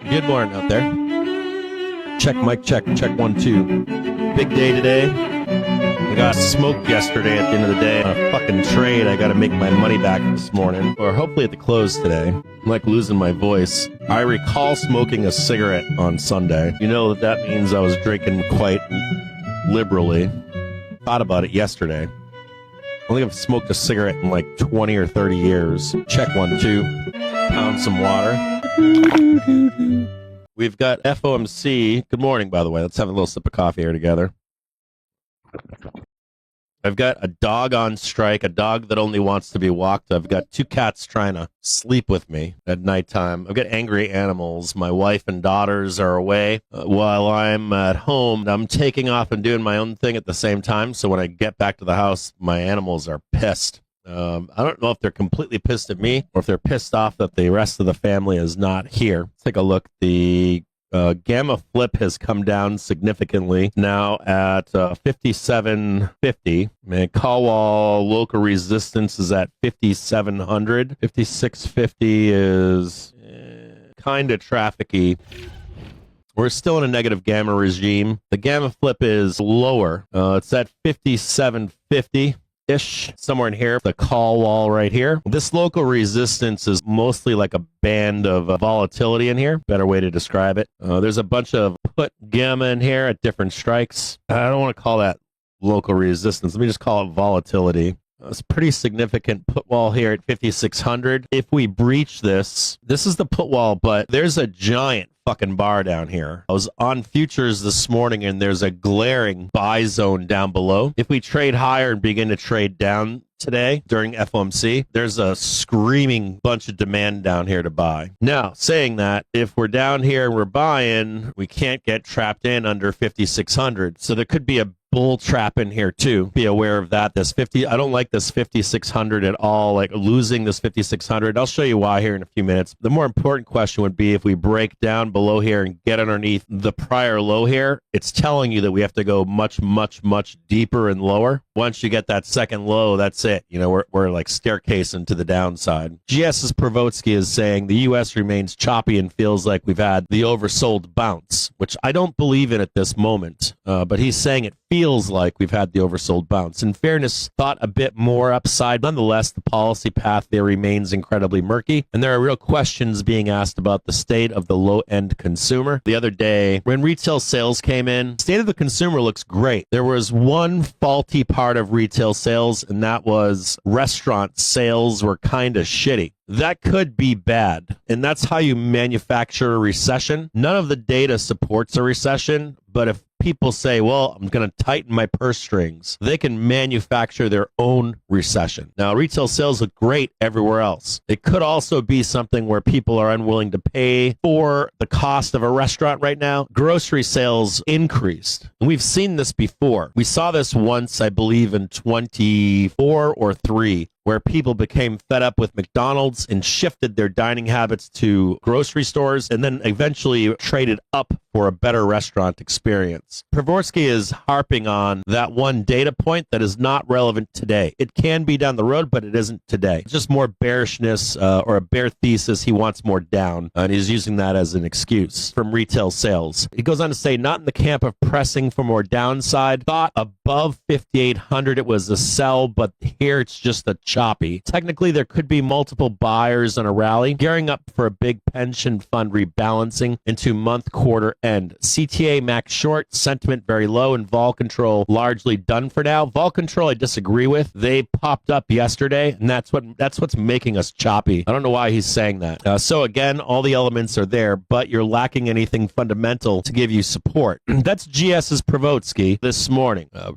Good morning out there. Check, mic check, check 1, 2. Big day today. I got smoked yesterday at the end of the day on a fucking trade. I got to make my money back this morning, or hopefully at the close today. I'm like losing my voice. I recall smoking a cigarette on Sunday. You know that means I was drinking quite liberally. Thought about it yesterday. I don't think I've smoked a cigarette in like 20 or 30 years. Check 1, 2. Pound some water. We've got FOMC. Good morning, by the way. Let's have a little sip of coffee here together. I've got a dog on strike, a dog that only wants to be walked. I've got 2 cats trying to sleep with me at nighttime. I've got angry animals. My wife and daughters are away while I'm at home. I'm taking off and doing my own thing at the same time. So when I get back to the house, my animals are pissed. I don't know if they're completely pissed at me or if they're pissed off that the rest of the family is not here. Let's take a look. The gamma flip has come down significantly now at 5750. Man, call wall local resistance is at 5700. 5650 is kind of trafficy. We're still in a negative gamma regime. The gamma flip is lower. It's at 5750. Ish, somewhere in here, the call wall right here. This local resistance is mostly like a band of volatility in here. Better way to describe it. There's a bunch of put gamma in here at different strikes. I don't want to call that local resistance. Let me just call it volatility. It's pretty significant put wall here at 5,600. If we breach this, this is the put wall, but there's a giant fucking bar down here. I was on futures this morning and there's a glaring buy zone down below. If we trade higher and begin to trade down today during FOMC, there's a screaming bunch of demand down here to buy. Now, saying that, if we're down here and we're buying, we can't get trapped in under 5,600. So there could be a bull trap in here too. Be aware of that. I don't like this 5,600 at all, like losing this 5,600. I'll show you why here in a few minutes. The more important question would be if we break down below here and get underneath the prior low here, it's telling you that we have to go much, much, much deeper and lower. Once you get that second low, that's it. You know, we're like staircasing to the downside. GS's Privorotsky is saying the U.S. remains choppy and feels like we've had the oversold bounce, which I don't believe in at this moment. But he's saying it feels like we've had the oversold bounce. In fairness, thought a bit more upside. Nonetheless, the policy path there remains incredibly murky, and there are real questions being asked about the state of the low-end consumer. The other day, when retail sales came in, state of the consumer looks great. There was one faulty part of retail sales, and that was restaurant sales were kind of shitty. That could be bad, and that's how you manufacture a recession. None of the data supports a recession, but if people say, well, I'm going to tighten my purse strings, they can manufacture their own recession. Now, retail sales look great everywhere else. It could also be something where people are unwilling to pay for the cost of a restaurant right now. Grocery sales increased. And we've seen this before. We saw this once, I believe, in 24 or 3. Where people became fed up with McDonald's and shifted their dining habits to grocery stores and then eventually traded up for a better restaurant experience. Privorotsky is harping on that one data point that is not relevant today. It can be down the road, but it isn't today. It's just more bearishness or a bear thesis. He wants more down, and he's using that as an excuse from retail sales. He goes on to say, not in the camp of pressing for more downside. Thought above 5,800 it was a sell, but here it's just a choppy. Technically, there could be multiple buyers on a rally, gearing up for a big pension fund rebalancing into month quarter end. CTA max short, sentiment very low, and vol control largely done for now. Vol control I disagree with. They popped up yesterday, and that's what's making us choppy. I don't know why he's saying that. So again, all the elements are there, but you're lacking anything fundamental to give you support. That's GS's Privorotsky this morning. Where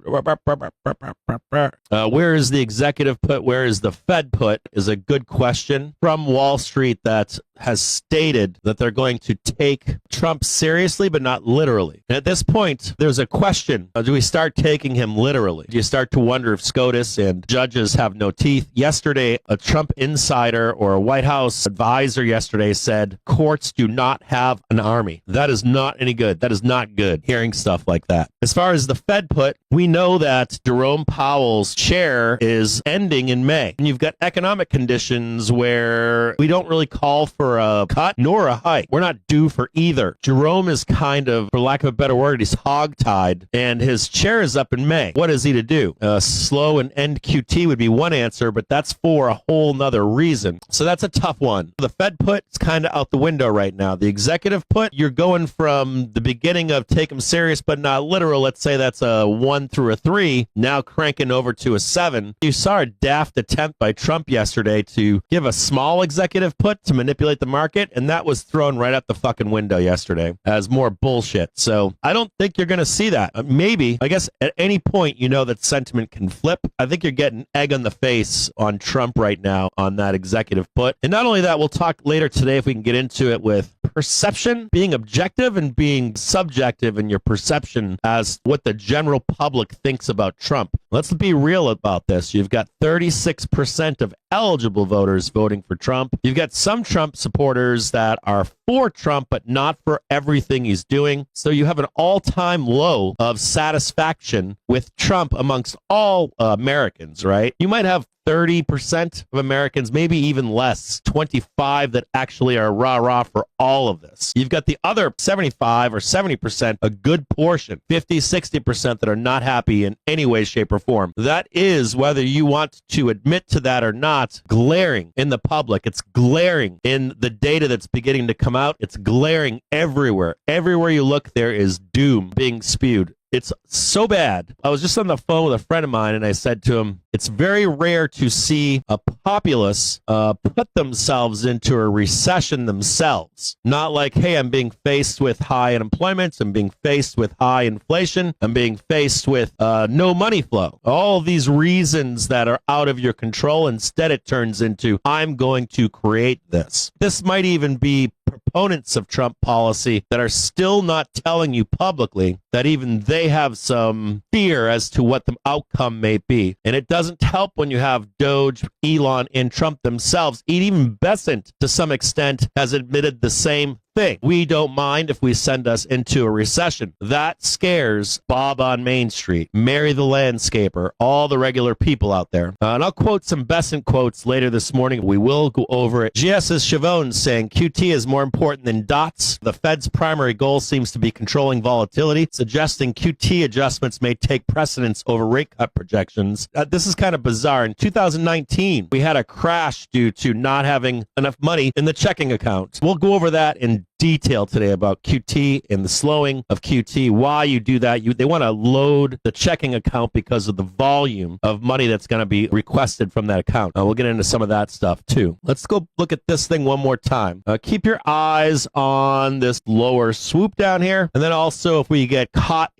is the executive put? Where is the Fed put? Is a good question from Wall Street that has stated that they're going to take Trump seriously, but not literally. And at this point, there's a question. Do we start taking him literally? Do you start to wonder if SCOTUS and judges have no teeth? Yesterday, a Trump insider or a White House advisor yesterday said, courts do not have an army. That is not any good. That is not good, hearing stuff like that. As far as the Fed put, we know that Jerome Powell's chair is ending in May. And you've got economic conditions where we don't really call for for a cut nor a hike. We're not due for either. Jerome is kind of, for lack of a better word, he's hogtied, and his chair is up in May. What is he to do? Slow and end QT would be one answer, but that's for a whole nother reason. So that's a tough one. The Fed put is kind of out the window right now. The executive put, you're going from the beginning of take them serious but not literal. Let's say that's a 1 through a 3, now cranking over to a 7. You saw a daft attempt by Trump yesterday to give a small executive put to manipulate the market, and that was thrown right out the fucking window yesterday as more bullshit. So I don't think you're going to see that. Maybe, I guess at any point, you know that sentiment can flip. I think you're getting egg on the face on Trump right now on that executive put. And not only that, we'll talk later today if we can get into it with perception, being objective and being subjective in your perception as what the general public thinks about Trump. Let's be real about this. You've got 36% of eligible voters voting for Trump. You've got some Trump supporters that are for Trump, but not for everything he's doing. So you have an all-time low of satisfaction with Trump amongst all Americans, right? You might have 30% of Americans, maybe even less, 25 that actually are rah-rah for all of this. You've got the other 75 or 70%, a good portion, 50, 60% that are not happy in any way, shape, or form. That is, whether you want to admit to that or not, glaring in the public. It's glaring in the data that's beginning to come out. It's glaring everywhere. Everywhere you look, there is doom being spewed. It's so bad. I was just on the phone with a friend of mine, and I said to him, it's very rare to see a populace put themselves into a recession themselves. Not like, hey, I'm being faced with high unemployment, I'm being faced with high inflation, I'm being faced with no money flow. All these reasons that are out of your control. Instead, it turns into, I'm going to create this. This might even be proponents of Trump policy that are still not telling you publicly that even they have some fear as to what the outcome may be. And it doesn't help when you have Doge, Elon, and Trump themselves. Even Bessent, to some extent, has admitted the same thing. We don't mind if we send us into a recession. That scares Bob on Main Street, Mary the landscaper, all the regular people out there. And I'll quote some Bessent quotes later this morning. We will go over it. GS's Schiavone saying QT is more important than dots. The Fed's primary goal seems to be controlling volatility, suggesting QT adjustments may take precedence over rate cut projections. This is kind of bizarre. In 2019, we had a crash due to not having enough money in the checking account. We'll go over that in detail today about QT and the slowing of QT, why you do that. They want to load the checking account because of the volume of money that's going to be requested from that account. We'll get into some of that stuff too. Let's go look at this thing one more time. Keep your eyes on this lower swoop down here. And then also if we get caught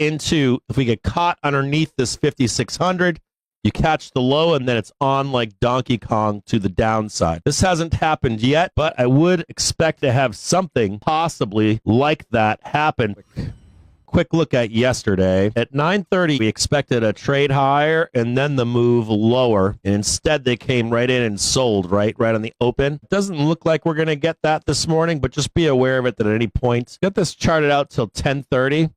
underneath this 5,600, you catch the low, and then it's on like Donkey Kong to the downside. This hasn't happened yet, but I would expect to have something possibly like that happen. Quick look at yesterday. At 9:30, we expected a trade higher and then the move lower. And instead, they came right in and sold right on the open. Doesn't look like we're going to get that this morning, but just be aware of it that at any point, get this charted out till 10:30.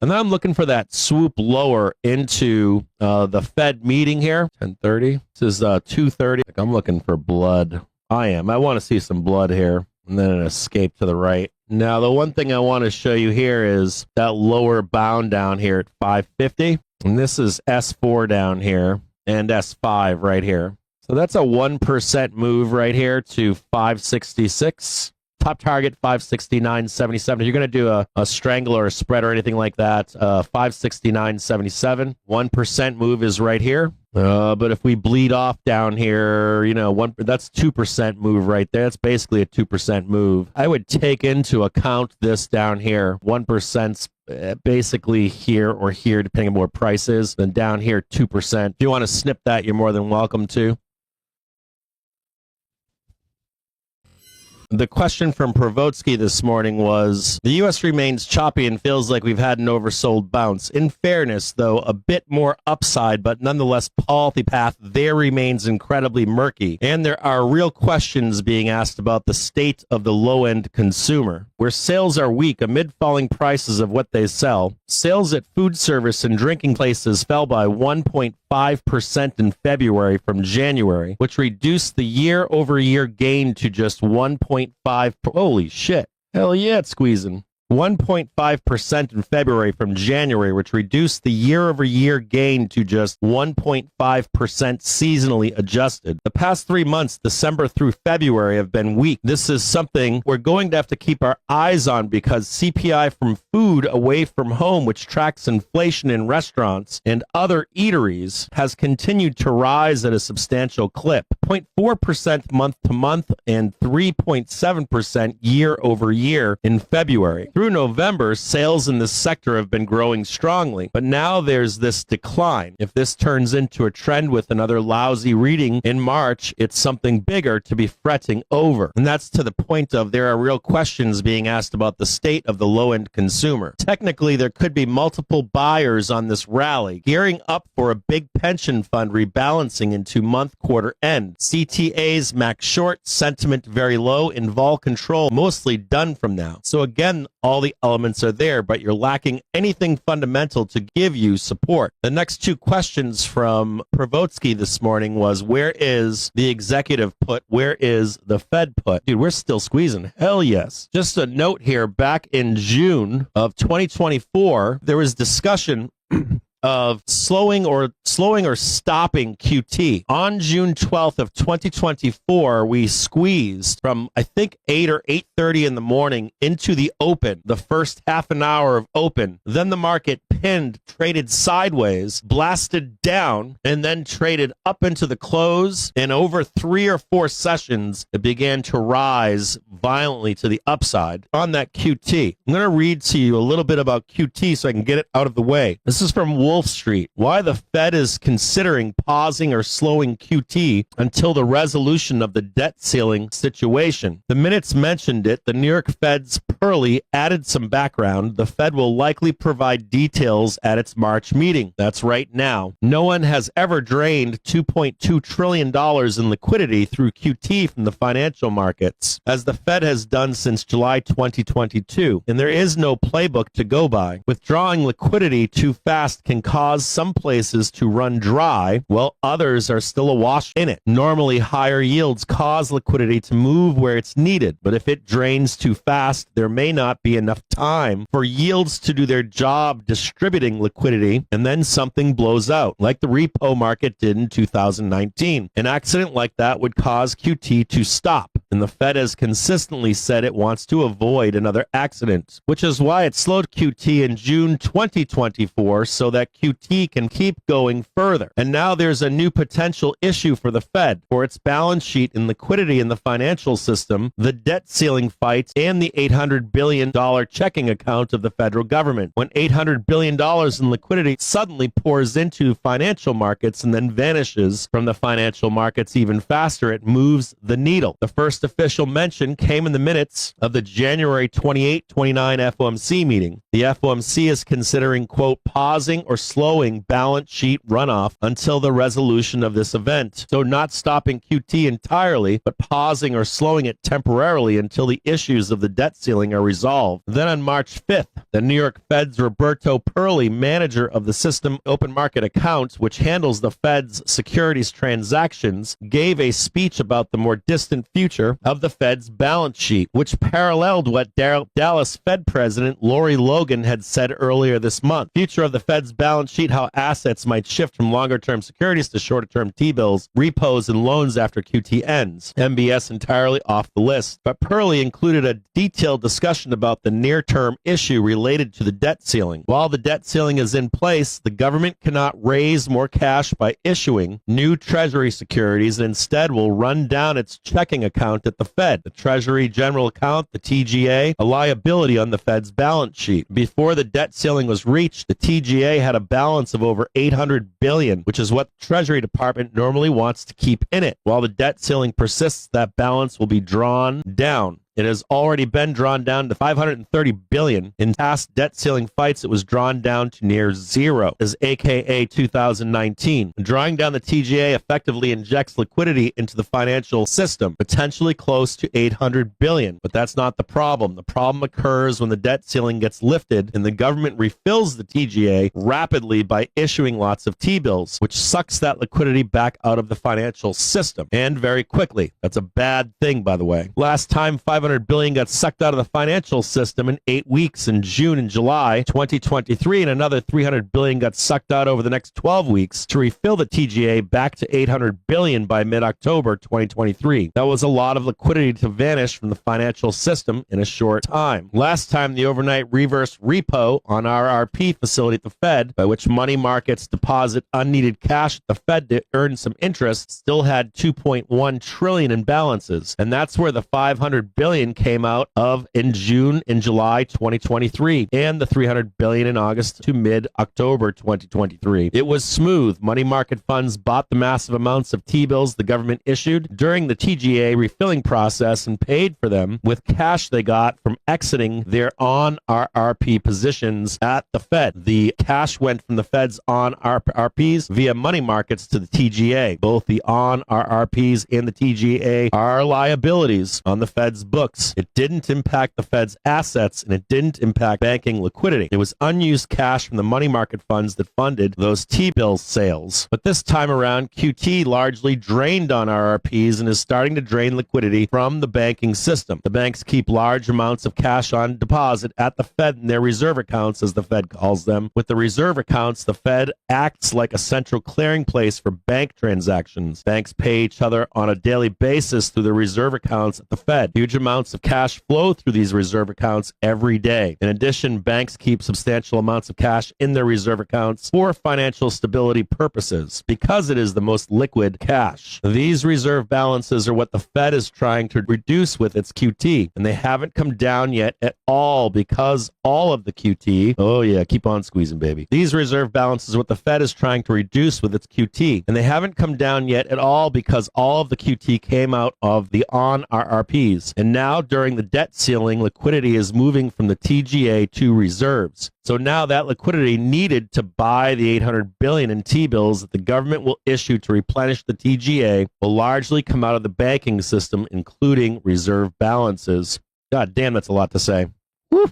And then I'm looking for that swoop lower into the Fed meeting here. 10:30. This is 2:30. I'm looking for blood. I want to see some blood here. And then an escape to the right. Now, the one thing I want to show you here is that lower bound down here at 550. And this is S4 down here and S5 right here. So that's a 1% move right here to 566. Top target, 569.77. You're going to do a strangle or a spread or anything like that, 569.77. 1% move is right here. But if we bleed off down here, that's 2% move right there. That's basically a 2% move. I would take into account this down here. 1%'s basically here or here, depending on what price is. Then down here, 2%. If you want to snip that, you're more than welcome to. The question from Privorotsky this morning was, the U.S. remains choppy and feels like we've had an oversold bounce. In fairness, though, a bit more upside, but nonetheless, policy path there remains incredibly murky. And there are real questions being asked about the state of the low-end consumer. Where sales are weak amid falling prices of what they sell, sales at food service and drinking places fell by 1.5% 1.5% in February from January, which reduced the year-over-year gain to just 1.5. Holy shit. Hell yeah, it's squeezing. 1.5% in February from January, which reduced the year-over-year gain to just 1.5% seasonally adjusted. The past 3 months, December through February, have been weak. This is something we're going to have to keep our eyes on because CPI from food away from home, which tracks inflation in restaurants and other eateries, has continued to rise at a substantial clip, 0.4% month to month and 3.7% year over year in February. Through November, sales in this sector have been growing strongly, but now there's this decline. If this turns into a trend with another lousy reading in March, it's something bigger to be fretting over. And that's to the point of there are real questions being asked about the state of the low-end consumer. Technically, there could be multiple buyers on this rally, gearing up for a big pension fund rebalancing into month quarter end. CTAs max short, sentiment very low, and vol control mostly done from now. So again, all the elements are there, but you're lacking anything fundamental to give you support. The next two questions from Privorotsky this morning was, where is the executive put? Where is the Fed put? Dude, we're still squeezing. Hell yes. Just a note here, back in June of 2024, there was discussion of slowing or stopping QT. On June 12th of 2024, we squeezed from, I think, 8 or 8:30 in the morning into the open, the first half an hour of open. Then the market pinned, traded sideways, blasted down, and then traded up into the close. And over 3 or 4 sessions, it began to rise violently to the upside on that QT. I'm going to read to you a little bit about QT so I can get it out of the way. This is from Wolf Street. Why the Fed is considering pausing or slowing QT until the resolution of the debt ceiling situation. The minutes mentioned it. The New York Fed's Pearly added some background. The Fed will likely provide details at its March meeting. That's right now. No one has ever drained $2.2 trillion in liquidity through QT from the financial markets, as the Fed has done since July 2022. And there is no playbook to go by. Withdrawing liquidity too fast can cause some places to run dry, while others are still awash in it. Normally, higher yields cause liquidity to move where it's needed, but if it drains too fast, there may not be enough time for yields to do their job distributing liquidity, and then something blows out, like the repo market did in 2019. An accident like that would cause QT to stop, and the Fed has consistently said it wants to avoid another accident, which is why it slowed QT in June 2024 so that QT can keep going further. And now there's a new potential issue for the Fed, for its balance sheet and liquidity in the financial system, the debt ceiling fight, and the $800 billion checking account of the federal government. When $800 billion in liquidity suddenly pours into financial markets and then vanishes from the financial markets even faster, it moves the needle. The first official mention came in the minutes of the January 28-29 FOMC meeting. The FOMC is considering, quote, pausing or slowing balance sheet runoff until the resolution of this event. So not stopping QT entirely, but pausing or slowing it temporarily until the issues of the debt ceiling are resolved. Then on March 5th, the New York Fed's Roberto Perli, manager of the System Open Market Account, which handles the Fed's securities transactions, gave a speech about the more distant future of the Fed's balance sheet, which paralleled what Dallas Fed President Lori Logan had said earlier this month. Future of the Fed's balance sheet, how assets might shift from longer-term securities to shorter-term T-bills, repos, and loans after QT ends. MBS entirely off the list. But Perli included a detailed discussion about the near-term issue related to the debt ceiling. While the debt ceiling is in place, the government cannot raise more cash by issuing new Treasury securities and instead will run down its checking account at the Fed, the Treasury General Account, the TGA, a liability on the Fed's balance sheet. Before the debt ceiling was reached, the TGA had a balance of over $800 billion, which is what the Treasury Department normally wants to keep in it. While the debt ceiling persists, that balance will be drawn down. It has already been drawn down to $530 billion. In past debt ceiling fights, it was drawn down to near zero, as aka 2019. Drawing down the TGA effectively injects liquidity into the financial system, potentially close to $800 billion. But that's not the problem. The problem occurs when the debt ceiling gets lifted and the government refills the TGA rapidly by issuing lots of T-bills, which sucks that liquidity back out of the financial system, and very quickly. That's a bad thing, by the way. Last time $500 billion got sucked out of the financial system in 8 weeks in June and July 2023, and another $300 billion got sucked out over the next 12 weeks to refill the TGA back to $800 billion by mid-October 2023. That was a lot of liquidity to vanish from the financial system in a short time. Last time, the overnight reverse repo on RRP facility at the Fed, by which money markets deposit unneeded cash at the Fed to earn some interest, still had $2.1 trillion in balances, and that's where the $500 billion came out of in June and July 2023, and the $300 billion in August to mid-October 2023. It was smooth. Money market funds bought the massive amounts of T-bills the government issued during the TGA refilling process and paid for them with cash they got from exiting their on-RRP positions at the Fed. The cash went from the Fed's on-RRPs via money markets to the TGA. Both the on-RRPs and the TGA are liabilities on the Fed's books. It didn't impact the Fed's assets, and it didn't impact banking liquidity. It was unused cash from the money market funds that funded those T-bill sales. But this time around, QT largely drained on RRPs and is starting to drain liquidity from the banking system. The banks keep large amounts of cash on deposit at the Fed in their reserve accounts, as the Fed calls them. With the reserve accounts, the Fed acts like a central clearing place for bank transactions. Banks pay each other on a daily basis through the reserve accounts at the Fed. Huge amounts of cash flow through these reserve accounts every day. In addition, banks keep substantial amounts of cash in their reserve accounts for financial stability purposes because it is the most liquid cash. These reserve balances are what the Fed is trying to reduce with its QT, and they haven't come down yet at all because all of the QT, oh yeah, keep on squeezing, baby. These reserve balances are what the Fed is trying to reduce with its QT, and they haven't come down yet at all because all of the QT came out of the on-RRPs. And now, during the debt ceiling, liquidity is moving from the TGA to reserves. So now that liquidity needed to buy the $800 billion in T-bills that the government will issue to replenish the TGA will largely come out of the banking system, including reserve balances. God damn, that's a lot to say. Woo.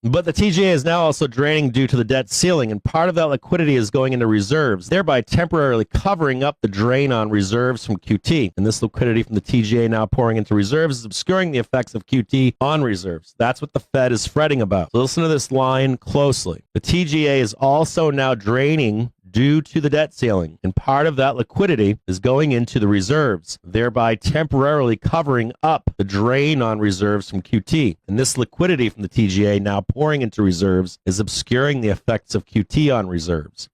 But the TGA is now also draining due to the debt ceiling, and part of that liquidity is going into reserves, thereby temporarily covering up the drain on reserves from QT. And this liquidity from the TGA now pouring into reserves is obscuring the effects of QT on reserves. That's what the Fed is fretting about. So listen to this line closely. The TGA is also now draining due to the debt ceiling, and part of that liquidity is going into the reserves, thereby temporarily covering up the drain on reserves from QT. And this liquidity from the TGA now pouring into reserves is obscuring the effects of QT on reserves.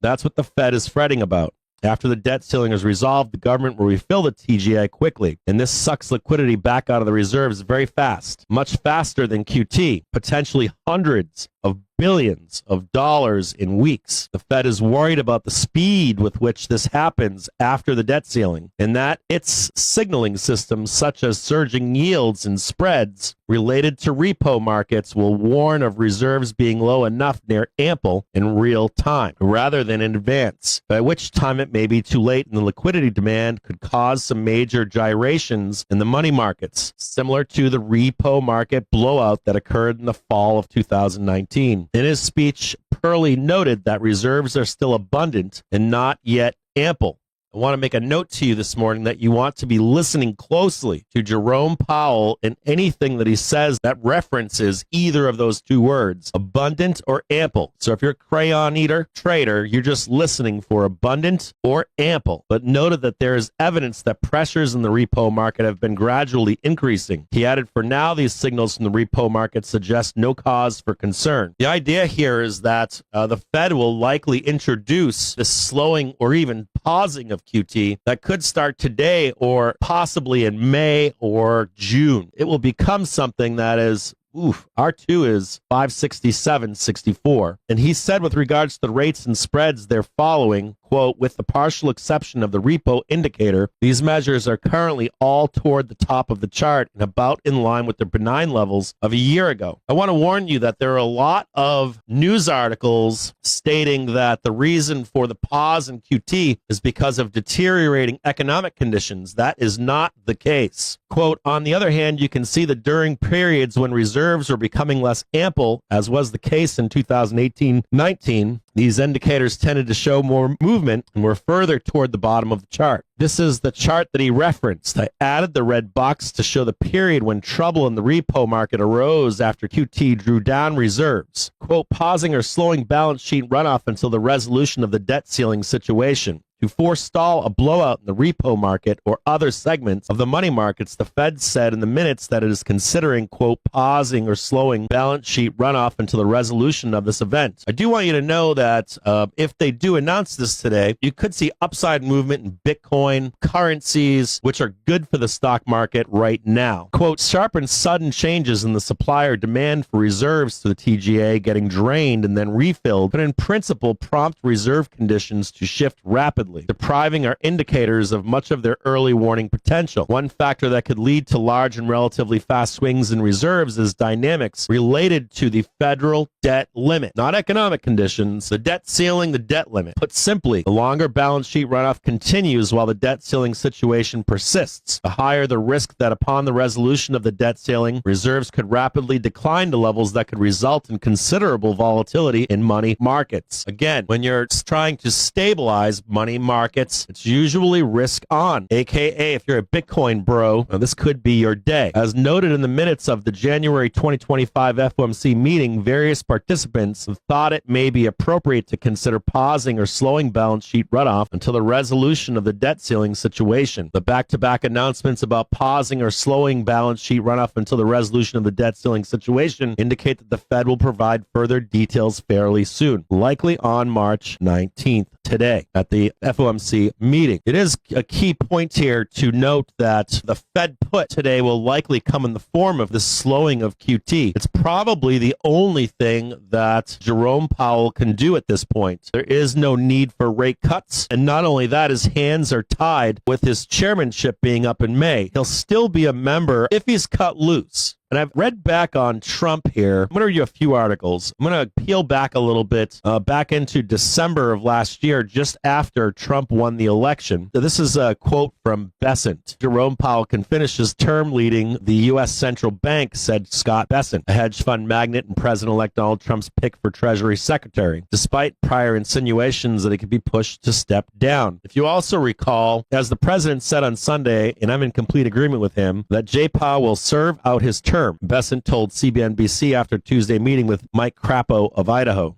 That's what the Fed is fretting about. After the debt ceiling is resolved, the government will refill the TGA quickly, and this sucks liquidity back out of the reserves very fast, much faster than QT, potentially hundreds of billions of dollars in weeks. The Fed is worried about the speed with which this happens after the debt ceiling, and that its signaling systems, such as surging yields and spreads related to repo markets, will warn of reserves being low enough near ample in real time, rather than in advance, by which time it may be too late and the liquidity demand could cause some major gyrations in the money markets, similar to the repo market blowout that occurred in the fall of 2019. In his speech, Perley noted that reserves are still abundant and not yet ample. I want to make a note to you this morning that you want to be listening closely to Jerome Powell and anything that he says that references either of those two words, abundant or ample. So if you're a crayon eater, trader, you're just listening for abundant or ample. But noted that there is evidence that pressures in the repo market have been gradually increasing. He added, for now, these signals from the repo market suggest no cause for concern. The idea here is that the Fed will likely introduce this slowing or even pausing of QT that could start today or possibly in May or June. It will become something that is, R2 is 567.64. And he said with regards to the rates and spreads they're following, quote, with the partial exception of the repo indicator, these measures are currently all toward the top of the chart and about in line with their benign levels of a year ago. I want to warn you that there are a lot of news articles stating that the reason for the pause in QT is because of deteriorating economic conditions. That is not the case. Quote, on the other hand, you can see that during periods when reserves were becoming less ample, as was the case in 2018-19, these indicators tended to show more movement and were further toward the bottom of the chart. This is the chart that he referenced. I added the red box to show the period when trouble in the repo market arose after QT drew down reserves. Quote, pausing or slowing balance sheet runoff until the resolution of the debt ceiling situation. To forestall a blowout in the repo market or other segments of the money markets, the Fed said in the minutes that it is considering, quote, pausing or slowing balance sheet runoff until the resolution of this event. I do want you to know that if they do announce this today, you could see upside movement in Bitcoin, currencies, which are good for the stock market right now. Quote, sharp and sudden changes in the supply or demand for reserves to the TGA getting drained and then refilled could in principle prompt reserve conditions to shift rapidly, depriving our indicators of much of their early warning potential. One factor that could lead to large and relatively fast swings in reserves is dynamics related to the federal debt limit, not economic conditions, the debt ceiling, the debt limit. Put simply, the longer balance sheet runoff continues while the debt ceiling situation persists, the higher the risk that upon the resolution of the debt ceiling, reserves could rapidly decline to levels that could result in considerable volatility in money markets. Again, when you're trying to stabilize money markets, it's usually risk on, aka if you're a Bitcoin bro, this could be your day. As noted in the minutes of the January 2025 FOMC meeting, various participants have thought it may be appropriate to consider pausing or slowing balance sheet runoff until the resolution of the debt ceiling situation. The back-to-back announcements about pausing or slowing balance sheet runoff until the resolution of the debt ceiling situation indicate that the Fed will provide further details fairly soon, likely on March 19th, today, at the FOMC meeting. It is a key point here to note that the Fed put today will likely come in the form of the slowing of QT. It's probably the only thing that Jerome Powell can do at this point. There is no need for rate cuts, and not only that, his hands are tied with his chairmanship being up in May. He'll still be a member if he's cut loose. And I've read back on Trump here. I'm going to read you a few articles. I'm going to peel back a little bit, back into December of last year, just after Trump won the election. This is a quote from Bessent. Jerome Powell can finish his term leading the U.S. Central Bank, said Scott Bessent, a hedge fund magnate and President-elect Donald Trump's pick for Treasury Secretary, despite prior insinuations that he could be pushed to step down. If you also recall, as the president said on Sunday, and I'm in complete agreement with him, that Jay Powell will serve out his term. Bessent told CNBC after Tuesday meeting with Mike Crapo of Idaho.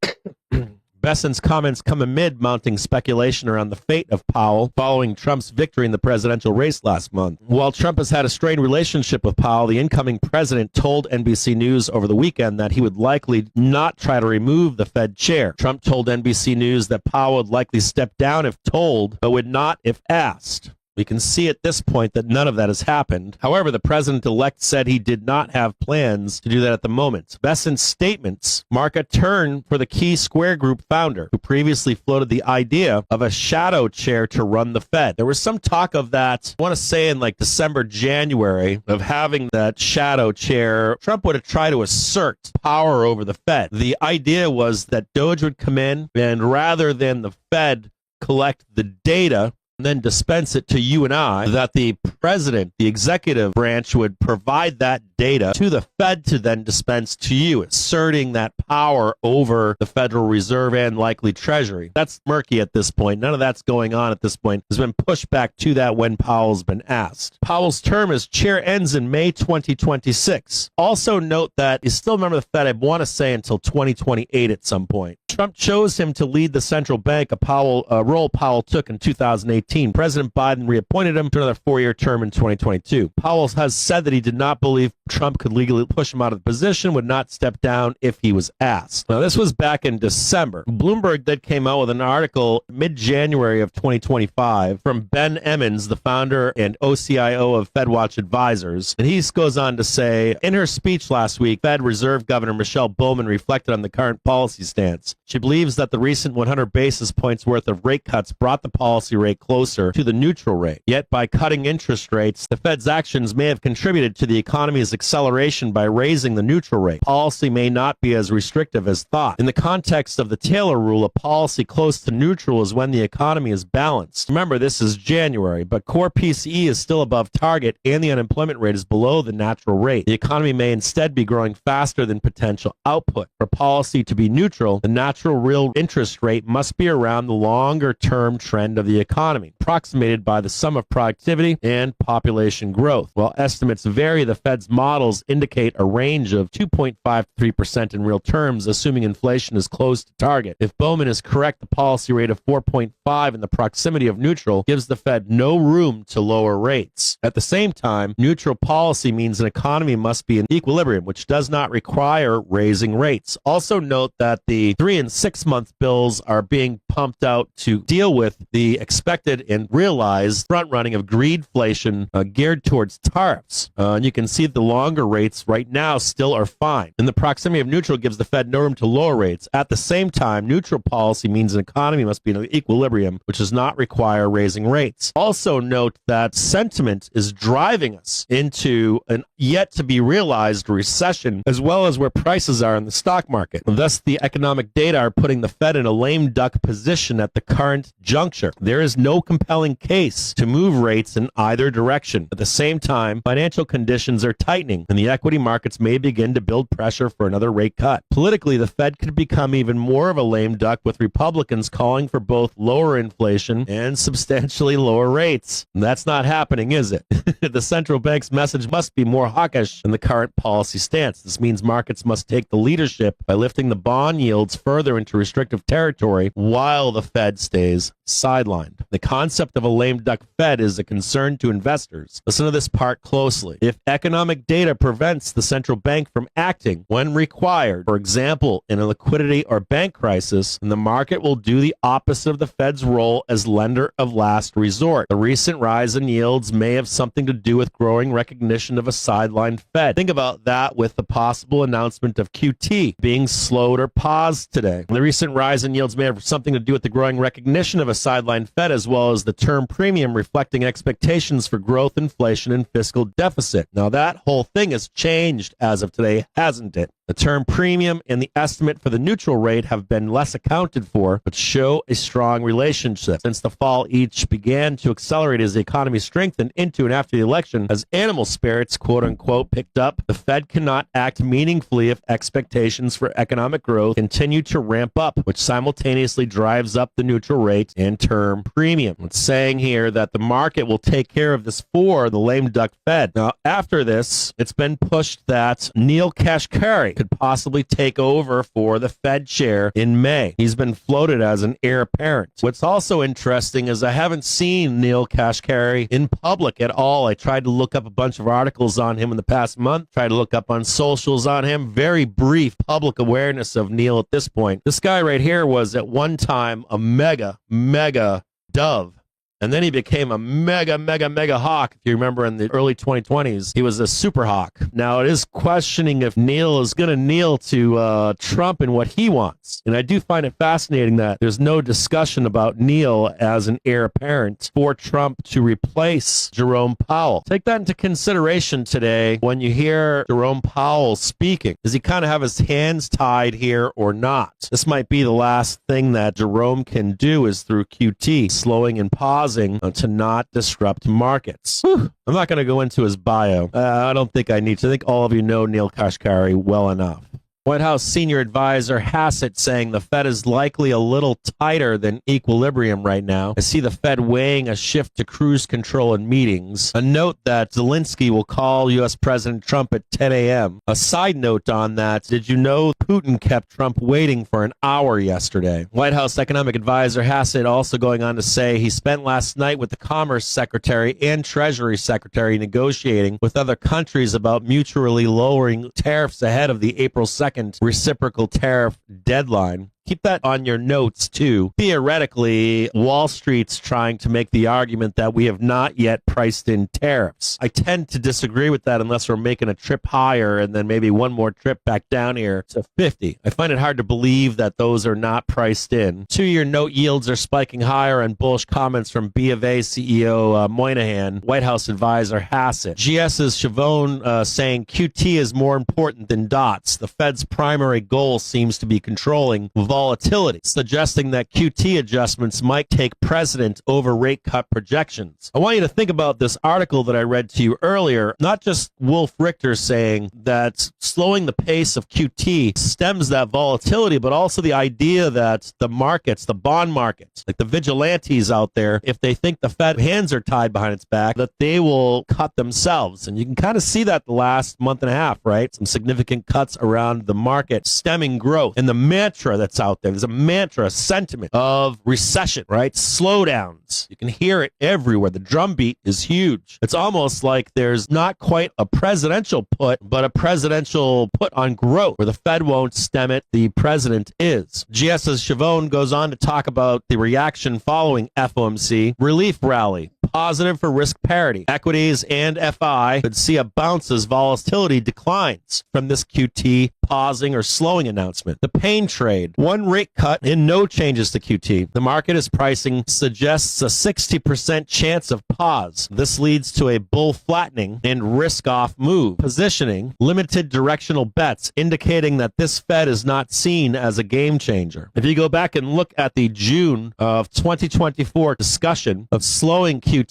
Bessent's comments come amid mounting speculation around the fate of Powell following Trump's victory in the presidential race last month. While Trump has had a strained relationship with Powell, the incoming president told NBC News over the weekend that he would likely not try to remove the Fed chair. Trump told NBC News that Powell would likely step down if told, but would not if asked. We can see at this point that none of that has happened. However, the president-elect said he did not have plans to do that at the moment. Bessent's statements mark a turn for the Key Square Group founder, who previously floated the idea of a shadow chair to run the Fed. There was some talk of that, I want to say in like December, January, of having that shadow chair. Trump would have tried to assert power over the Fed. The idea was that Doge would come in, and rather than the Fed collect the data and then dispense it to you and I, that the president, the executive branch, would provide that data to the Fed to then dispense to you, asserting that power over the Federal Reserve and likely Treasury. That's murky at this point. None of that's going on at this point. There's been pushback to that when Powell's been asked. Powell's term as chair ends in May 2026. Also note that he's still a member of the Fed, I want to say, until 2028 at some point. Trump chose him to lead the central bank, a role Powell took in 2018. President Biden reappointed him to another 4-year term in 2022. Powell has said that he did not believe Trump could legally push him out of the position, would not step down if he was asked. Now, this was back in December. Bloomberg then came out with an article mid-January of 2025 from Ben Emons, the founder and OCIO of FedWatch Advisors. And he goes on to say, in her speech last week, Fed Reserve Governor Michelle Bowman reflected on the current policy stance. She believes that the recent 100 basis points worth of rate cuts brought the policy rate closer to the neutral rate. Yet by cutting interest rates, the Fed's actions may have contributed to the economy's acceleration by raising the neutral rate. Policy may not be as restrictive as thought. In the context of the Taylor rule, a policy close to neutral is when the economy is balanced. Remember, this is January, but core PCE is still above target and the unemployment rate is below the natural rate. The economy may instead be growing faster than potential output. For policy to be neutral, the natural real interest rate must be around the longer-term trend of the economy, approximated by the sum of productivity and population growth. While estimates vary, the Fed's models indicate a range of 2.5 to 3% in real terms, assuming inflation is close to target. If Bowman is correct, the policy rate of 4.5 in the proximity of neutral gives the Fed no room to lower rates. At the same time, neutral policy means an economy must be in equilibrium, which does not require raising rates. Also note that the 3 and 6 month bills are being pumped out to deal with the expected and realized front running of greedflation geared towards tariffs. And you can see the longer rates right now still are fine. And the proximity of neutral gives the Fed no room to lower rates. At the same time, neutral policy means an economy must be in equilibrium, which does not require raising rates. Also note that sentiment is driving us into an yet to be realized recession, as well as where prices are in the stock market. And thus, the economic data are putting the Fed in a lame duck position at the current juncture. There is no compelling case to move rates in either direction. At the same time, financial conditions are tightening, and the equity markets may begin to build pressure for another rate cut. Politically, the Fed could become even more of a lame duck, with Republicans calling for both lower inflation and substantially lower rates. And that's not happening, is it? The central bank's message must be more hawkish than the current policy stance. This means markets must take the leadership by lifting the bond yields further into restrictive territory while the Fed stays sidelined. The concept of a lame duck Fed is a concern to investors. Listen to this part closely. If economic data prevents the central bank from acting when required, for example, in a liquidity or bank crisis, then the market will do the opposite of the Fed's role as lender of last resort. The recent rise in yields may have something to do with growing recognition of a sidelined Fed. Think about that with the possible announcement of QT being slowed or paused today. The recent rise in yields may have something to do with the growing recognition of a sidelined Fed, as well as the term premium reflecting expectations for growth, inflation, and fiscal deficit. Now, that whole thing has changed as of today, hasn't it? The term premium and the estimate for the neutral rate have been less accounted for, but show a strong relationship. Since the fall each began to accelerate as the economy strengthened into and after the election, as animal spirits, quote unquote, picked up, the Fed cannot act meaningfully if expectations for economic growth continue to ramp up, which simultaneously drives up the neutral rate and term premium. It's saying here that the market will take care of this for the lame duck Fed. Now, after this, it's been pushed that Neil Kashkari could possibly take over for the Fed chair in May. He's been floated as an heir apparent. What's also interesting is I haven't seen Neil Kashkari in public at all. I tried to look up a bunch of articles on him in the past month, tried to look up on socials on him. Very brief public awareness of Neil at this point. This guy right here was at one time a mega dove. And then he became a mega hawk. If you remember in the early 2020s, he was a super hawk. Now it is questioning if Neil is going to kneel to Trump and what he wants. And I do find it fascinating that there's no discussion about Neil as an heir apparent for Trump to replace Jerome Powell. Take that into consideration today when you hear Jerome Powell speaking. Does he kind of have his hands tied here or not? This might be the last thing that Jerome can do is through QT, slowing and pausing to not disrupt markets. Whew. I'm not going to go into his bio. I don't think I need to. I think all of you know Neil Kashkari well enough. White House senior advisor Hassett saying the Fed is likely a little tighter than equilibrium right now. I see the Fed weighing a shift to cruise control in meetings. A note that Zelensky will call U.S. President Trump at 10 a.m. A side note on that, did you know Putin kept Trump waiting for an hour yesterday? White House economic advisor Hassett also going on to say he spent last night with the Commerce Secretary and Treasury Secretary negotiating with other countries about mutually lowering tariffs ahead of the April 2nd reciprocal tariff deadline. Keep that on your notes, too. Theoretically, Wall Street's trying to make the argument that we have not yet priced in tariffs. I tend to disagree with that unless we're making a trip higher and then maybe one more trip back down here to 50. I find it hard to believe that those are not priced in. 2-year note yields are spiking higher and bullish comments from B of A CEO Moynihan, White House advisor Hassett. GS's Schiavone saying QT is more important than dots. The Fed's primary goal seems to be controlling volatility, suggesting that QT adjustments might take precedent over rate cut projections. I want you to think about this article that I read to you earlier, not just Wolf Richter saying that slowing the pace of QT stems that volatility, but also the idea that the markets, the bond markets, like the vigilantes out there, if they think the Fed hands are tied behind its back, that they will cut themselves. And you can kind of see that the last month and a half, right? Some significant cuts around the market stemming growth. And the mantra that's out there. There's a mantra, a sentiment of recession, right? Slowdowns. You can hear it everywhere. The drumbeat is huge. It's almost like there's not quite a presidential put, but a presidential put on growth where the Fed won't stem it. The president is. GS's Schiavone goes on to talk about the reaction following FOMC relief rally. Positive for risk parity. Equities and FI could see a bounce as volatility declines from this QT pausing or slowing announcement. The pain trade. One rate cut and no changes to QT. The market is pricing suggests a 60% chance of pause. This leads to a bull flattening and risk-off move. Positioning. Limited directional bets indicating that this Fed is not seen as a game changer. If you go back and look at the June of 2024 discussion of slowing QT,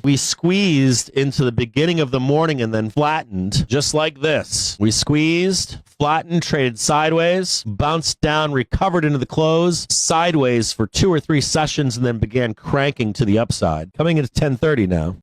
we squeezed into the beginning of the morning and then flattened just like this. We squeezed, flattened, traded sideways, bounced down, recovered into the close, sideways for 2 or 3 sessions, and then began cranking to the upside. Coming into 10:30 now.